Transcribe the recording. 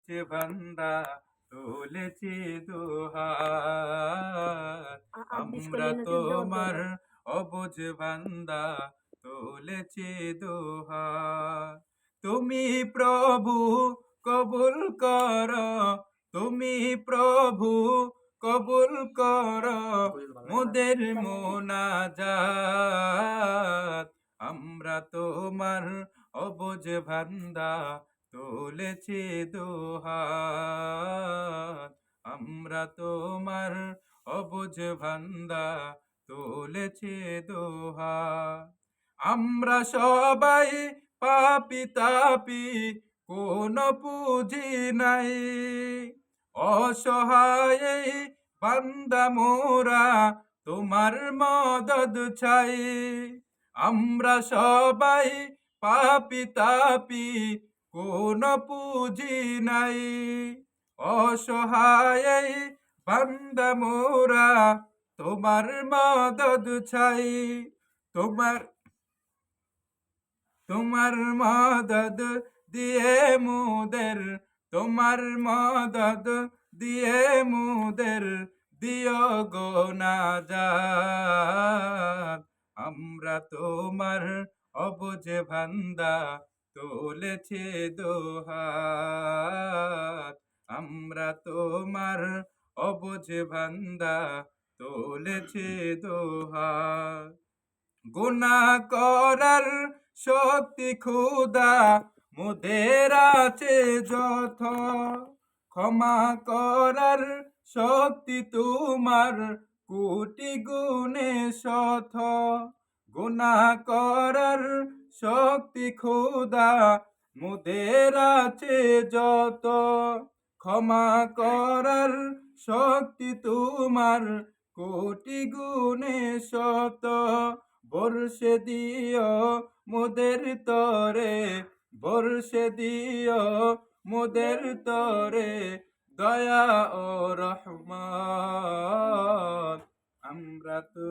যে বান্দা তুলেছি দুহাত, আমরা তোমার অবুঝ বান্দা তুলেছি দুহাত। তুমি প্রভু কবুল কর, তুমি প্রভু কবুল কর মোদের মোনাজাত। আমরা তোমার অবুঝ বান্দা তুলেছি দুহাত, আমরা তোমার অবুঝ বান্দা তুলেছি দুহাত। আমরা সবাই পাপী তাপী, কোনো পুঁজি নাই, অসহায় বান্দা মোরা তোমার মদদ চাই। আমরা সবাই পাপী তাপী, কোনো পুঁজি নাই, অসহায় বান্দা মোরা তোমার মদদ চাই। তোমার মদদ দিয়ে মুদের, তোমার মদদ দিয়ে মুদের দিও গো নাজাত। আমরা তোমার অবুঝ বান্দা তুলেছি দুহাত, আমরা তোমার অবুঝ বান্দা তুলেছি দুহাত। গুনাহ করার শক্তি ক্ষুধা মোদের আছে যত, ক্ষমা করার শক্তি তোমার কোটি গুণে শত। গুনাহ করার শক্তি ক্ষুধা মোদের আছে যত, ক্ষমা করার শক্তি তোমার কোটি গুণে শত। বর্ষে দিও মোদের তরে, বর্ষে দিও মোদের তরে দয়া ও রহমত। আমরা তো